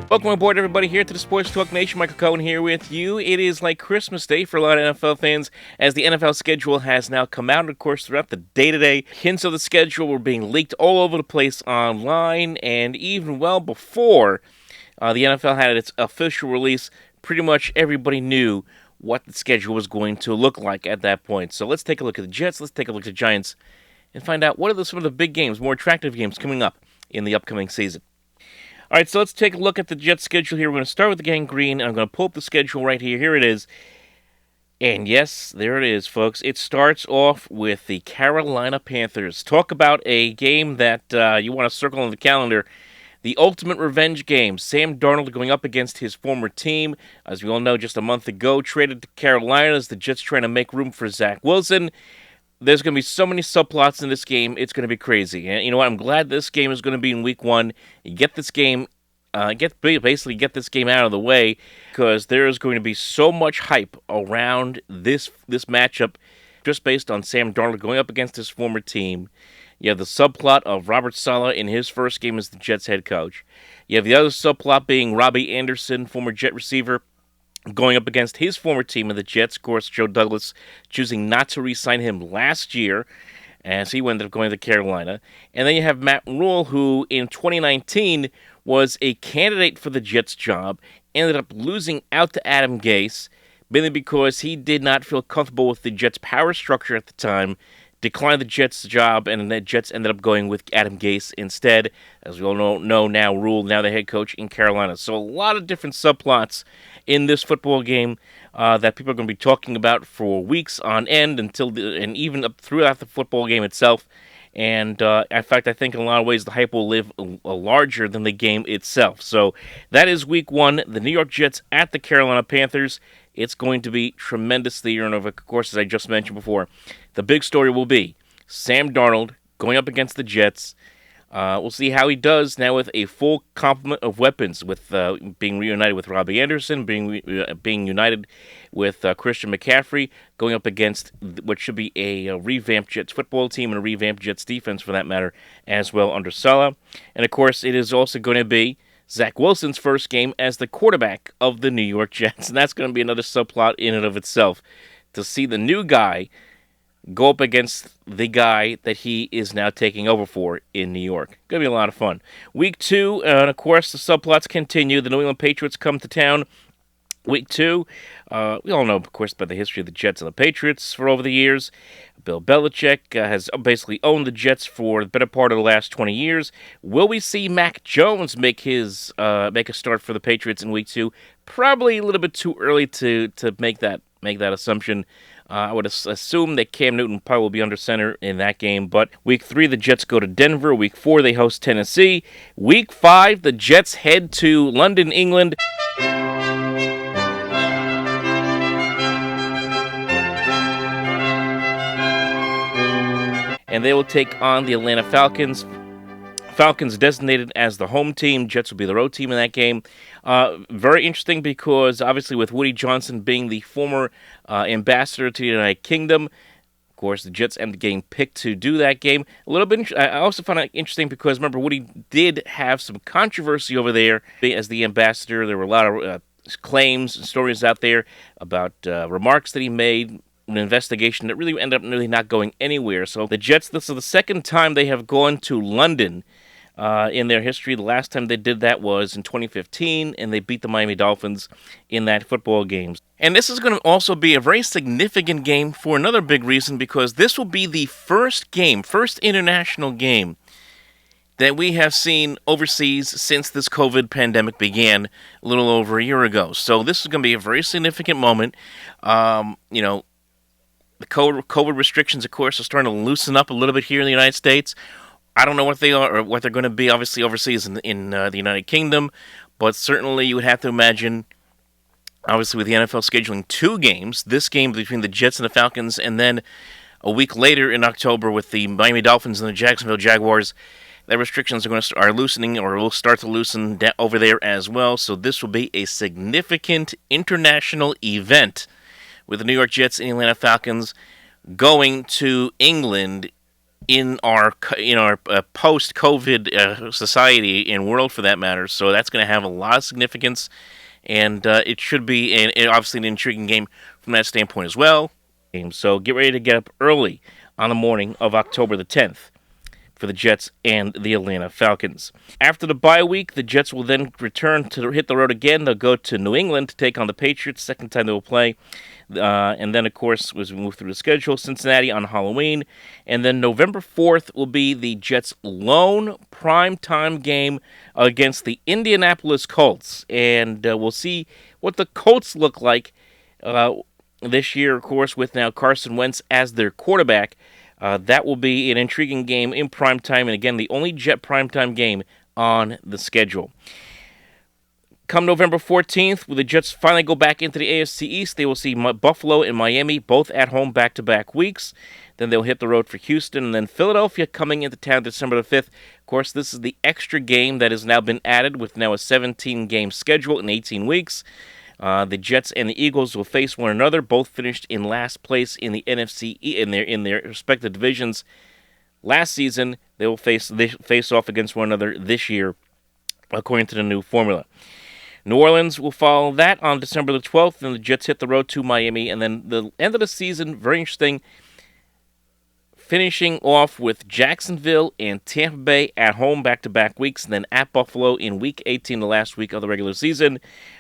Welcome aboard, everybody, here to the Sports Talk Nation. Michael Cohen here with you. It is like Christmas Day for a lot of NFL fans, as the NFL schedule has now come out. Of course, throughout the day today, hints of the schedule were being leaked all over the place online, and even well before the NFL had its official release, pretty much everybody knew what the schedule was going to look like at that point. So let's take a look at the Jets, let's take a look at the Giants, and find out what are some of the big games, more attractive games coming up in the upcoming season. All right, so let's take a look at the Jets schedule here. We're going to start with the Gang Green, and I'm going to pull up the schedule right here. Here it is. And yes, there it is, folks. It starts off with the Carolina Panthers. Talk about a game that you want to circle on the calendar. The ultimate revenge game. Sam Darnold going up against his former team. As we all know, just a month ago, traded to Carolina as the Jets trying to make room for Zach Wilson. There's going to be so many subplots in this game, it's going to be crazy. And you know what? I'm glad this game is going to be in Week 1. You get this game, get this game out of the way, because there is going to be so much hype around this matchup, just based on Sam Darnold going up against his former team. You have the subplot of Robert Saleh in his first game as the Jets head coach. You have the other subplot being Robbie Anderson, former Jet receiver, going up against his former team of the Jets. Of course, Joe Douglas choosing not to re-sign him last year, as he ended up going to Carolina. And then you have Matt Rule, who in 2019 was a candidate for the Jets job, ended up losing out to Adam Gase, mainly because he did not feel comfortable with the Jets' power structure at the time, declined the Jets' job, and the Jets ended up going with Adam Gase instead. As we all know now, Rule, now the head coach in Carolina. So a lot of different subplots in this football game that people are going to be talking about for weeks on end, and even up throughout the football game itself. And in fact, I think in a lot of ways the hype will live larger than the game itself. So that is Week 1, the New York Jets at the Carolina Panthers. It's going to be tremendous the year, and of course, as I just mentioned before, the big story will be Sam Darnold going up against the Jets. We'll see how he does now with a full complement of weapons, with being reunited with Robbie Anderson, being united with Christian McCaffrey, going up against what should be a revamped Jets football team and a revamped Jets defense, for that matter, as well under Saleh. And of course, it is also going to be Zach Wilson's first game as the quarterback of the New York Jets, and that's going to be another subplot in and of itself, to see the new guy go up against the guy that he is now taking over for in New York. Going to be a lot of fun. Week 2, and of course, the subplots continue. The New England Patriots come to town. Week 2, we all know, of course, about the history of the Jets and the Patriots for over the years. Bill Belichick has basically owned the Jets for the better part of the last 20 years. Will we see Mac Jones make a start for the Patriots in Week 2? Probably a little bit too early to make that assumption. I would assume that Cam Newton probably will be under center in that game. But Week 3, the Jets go to Denver. Week 4, they host Tennessee. Week 5, the Jets head to London, England. And they will take on the Atlanta Falcons. Falcons designated as the home team. Jets will be the road team in that game. Very interesting because, obviously, with Woody Johnson being the former ambassador to the United Kingdom, of course, the Jets ended up getting picked to do that game. A little bit. I also found it interesting because, remember, Woody did have some controversy over there as the ambassador. There were a lot of claims and stories out there about remarks that he made, an investigation that really ended up not going anywhere. So the Jets, this is the second time they have gone to London in their history. The last time they did that was in 2015, and they beat the Miami Dolphins in that football game. And this is going to also be a very significant game for another big reason, because this will be the first international game that we have seen overseas since this COVID pandemic began a little over a year ago. So this is going to be a very significant moment. The COVID restrictions, of course, are starting to loosen up a little bit here in the United States. I don't know what they are or what they're going to be, obviously, overseas in the United Kingdom, but certainly you would have to imagine Obviously, with the NFL scheduling 2 games, this game between the Jets and the Falcons, and then a week later in October with the Miami Dolphins and the Jacksonville Jaguars, the restrictions are loosening, or will start to loosen over there as well. So this will be a significant international event with the New York Jets and the Atlanta Falcons going to England in our post-COVID society and world, for that matter. So that's going to have a lot of significance, and it should be, and obviously, an intriguing game from that standpoint as well. So get ready to get up early on the morning of October the 10th for the Jets and the Atlanta Falcons. After the bye week, the Jets will then return to hit the road again. They'll go to New England to take on the Patriots, second time they will play. And then, of course, as we move through the schedule, Cincinnati on Halloween. And then November 4th will be the Jets' lone primetime game against the Indianapolis Colts. And we'll see what the Colts look like this year, of course, with now Carson Wentz as their quarterback. That will be an intriguing game in primetime, and again, the only Jet primetime game on the schedule. Come November 14th, when the Jets finally go back into the AFC East, they will see Buffalo and Miami, both at home back-to-back weeks. Then they'll hit the road for Houston, and then Philadelphia coming into town December the 5th. Of course, this is the extra game that has now been added with now a 17-game schedule in 18 weeks. The Jets and the Eagles will face one another, both finished in last place in the NFC in their respective divisions last season. They will face off against one another this year, according to the new formula. New Orleans will follow that on December the 12th, and the Jets hit the road to Miami. And then the end of the season, very interesting, finishing off with Jacksonville and Tampa Bay at home back-to-back weeks, and then at Buffalo in Week 18, the last week of the regular season.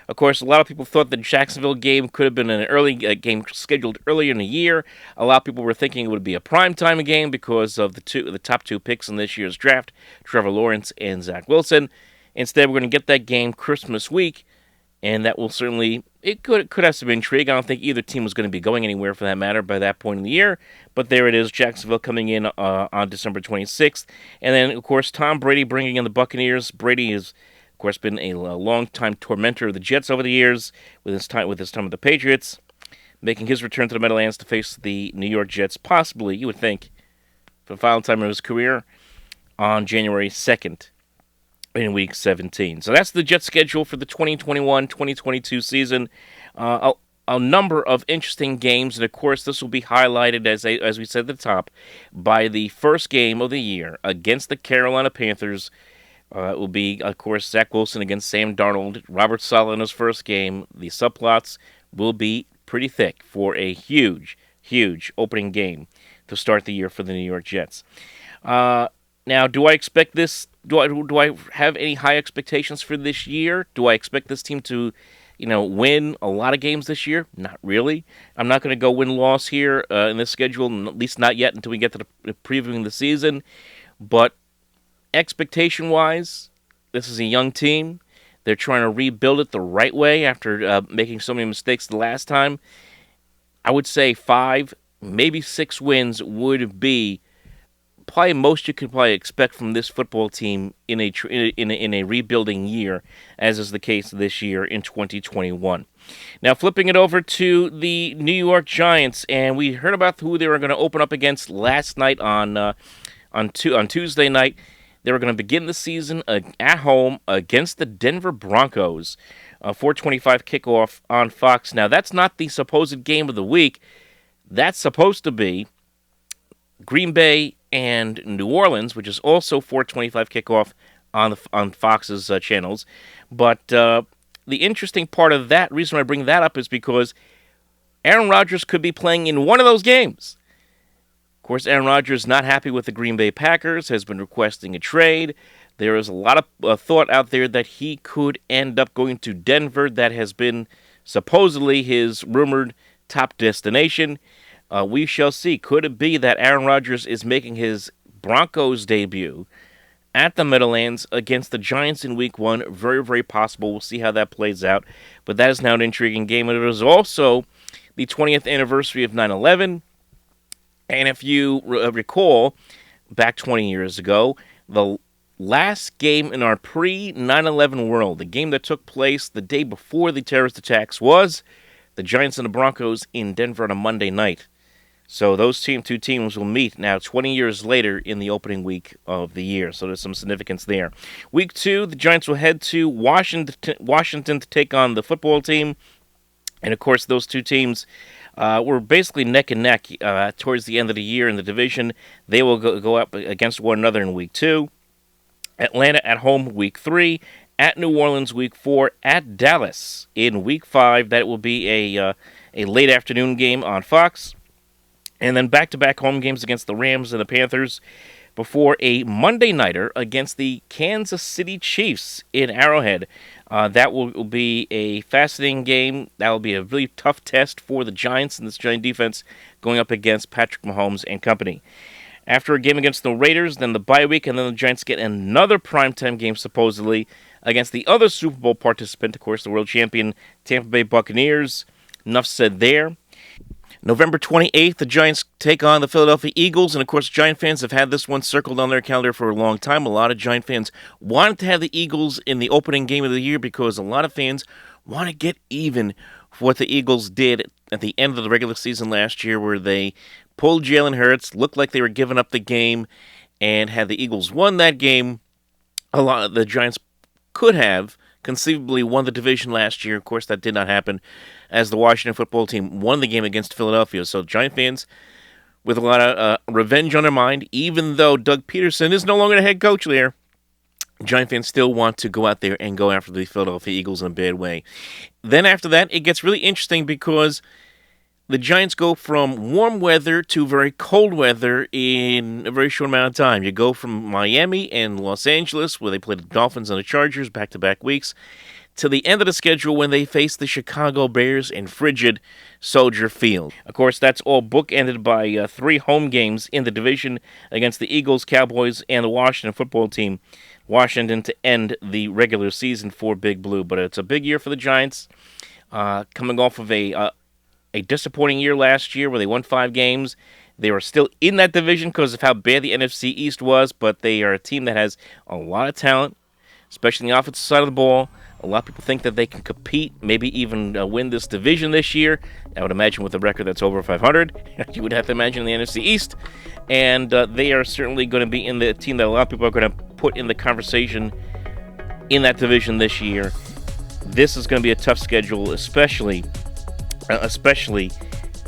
Of course, a lot of people thought the Jacksonville game could have been an early game scheduled earlier in the year. A lot of people were thinking it would be a primetime game because of the top 2 picks in this year's draft, Trevor Lawrence and Zach Wilson. Instead, we're going to get that game Christmas week, and that will certainly, it could have some intrigue. I don't think either team was going to be going anywhere, for that matter, by that point in the year. But there it is, Jacksonville coming in on December 26th. And then, of course, Tom Brady bringing in the Buccaneers. Brady has, of course, been a long-time tormentor of the Jets over the years with his time with the Patriots, making his return to the Meadowlands to face the New York Jets, possibly, you would think, for the final time of his career, on January 2nd. In Week 17. So that's the Jets schedule for the 2021-2022 season. A number of interesting games, and of course this will be highlighted, as we said at the top, by the first game of the year against the Carolina Panthers. It will be, of course, Zach Wilson against Sam Darnold, Robert Saleh in his first game. The subplots will be pretty thick for a huge opening game to start the year for the New York Jets. Now, do I expect this? Do I have any high expectations for this year? Do I expect this team to, win a lot of games this year? Not really. I'm not going to go win-loss here in this schedule, at least not yet until we get to the previewing the season. But expectation-wise, this is a young team. They're trying to rebuild it the right way after making so many mistakes the last time. I would say 5, maybe 6 wins would be probably most you could probably expect from this football team in a rebuilding year, as is the case this year in 2021. Now, flipping it over to the New York Giants, and we heard about who they were going to open up against last night on Tuesday night. They were going to begin the season at home against the Denver Broncos. 4:25 kickoff on Fox. Now, that's not the supposed game of the week. That's supposed to be Green Bay and New Orleans, which is also 4:25 kickoff on Fox's channels. But the interesting part of that, reason I bring that up, is because Aaron Rodgers could be playing in one of those games. Of course, Aaron Rodgers not happy with the Green Bay Packers, has been requesting a trade. There is a lot of thought out there that he could end up going to Denver. That has been supposedly his rumored top destination. We shall see. Could it be that Aaron Rodgers is making his Broncos debut at the Meadowlands against the Giants in Week 1? Very, very possible. We'll see how that plays out. But that is now an intriguing game. And it is also the 20th anniversary of 9/11. And if you recall, back 20 years ago, the last game in our pre-9/11 world, the game that took place the day before the terrorist attacks, was the Giants and the Broncos in Denver on a Monday night. So those two teams will meet now 20 years later in the opening week of the year. So there's some significance there. Week 2, the Giants will head to Washington to take on the football team. And, of course, those two teams were basically neck and neck towards the end of the year in the division. They will go up against one another in Week 2. Atlanta at home Week 3. At New Orleans Week 4. At Dallas in Week 5. That will be a late afternoon game on Fox. And then back-to-back home games against the Rams and the Panthers before a Monday nighter against the Kansas City Chiefs in Arrowhead. That will be a fascinating game. That will be a really tough test for the Giants and this Giant defense going up against Patrick Mahomes and company. After a game against the Raiders, then the bye week, and then the Giants get another primetime game, supposedly, against the other Super Bowl participant, of course, the world champion Tampa Bay Buccaneers. Enough said there. November 28th, the Giants take on the Philadelphia Eagles, and of course, Giant fans have had this one circled on their calendar for a long time. A lot of Giant fans wanted to have the Eagles in the opening game of the year because a lot of fans want to get even for what the Eagles did at the end of the regular season last year, where they pulled Jalen Hurts, looked like they were giving up the game, and had the Eagles won that game, a lot of the Giants could have conceivably won the division last year. Of course, that did not happen, as the Washington football team won the game against Philadelphia. So Giant fans with a lot of revenge on their mind, even though Doug Peterson is no longer the head coach there, Giant fans still want to go out there and go after the Philadelphia Eagles in a bad way. Then after that, it gets really interesting because the Giants go from warm weather to very cold weather in a very short amount of time. You go from Miami and Los Angeles, where they play the Dolphins and the Chargers back-to-back weeks, to the end of the schedule when they face the Chicago Bears in frigid Soldier Field. Of course, that's all bookended by 3 home games in the division against the Eagles, Cowboys, and the Washington football team. Washington to end the regular season for Big Blue. But it's a big year for the Giants, coming off of a disappointing year last year where they won 5 games. They were still in that division because of how bad the NFC East was, but they are a team that has a lot of talent, especially on the offensive side of the ball. A lot of people think that they can compete, maybe even win this division this year. I would imagine with a record that's over 500. You would have to imagine the NFC East. And they are certainly going to be in the team that a lot of people are going to put in the conversation in that division this year. This is going to be a tough schedule, especially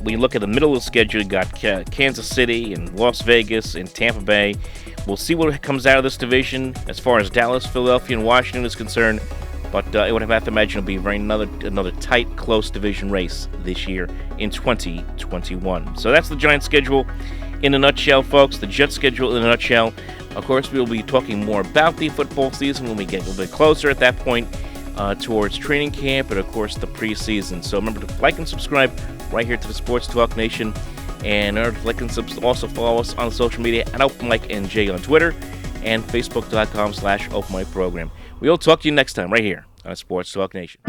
when you look at the middle of the schedule. You got Kansas City and Las Vegas and Tampa Bay. We'll see what comes out of this division as far as Dallas, Philadelphia, and Washington is concerned. But I would have to imagine it'll be another tight, close division race this year in 2021. So that's the Giants' schedule in a nutshell, folks. The Jets' schedule in a nutshell. Of course, we'll be talking more about the football season when we get a little bit closer at that point towards training camp and, of course, the preseason. So remember to like and subscribe right here to the Sports Talk Nation. And like and also follow us on social media at OpenMikeNJ on Twitter and Facebook.com/OpenMikeProgram. We'll talk to you next time right here on Sports Talk Nation.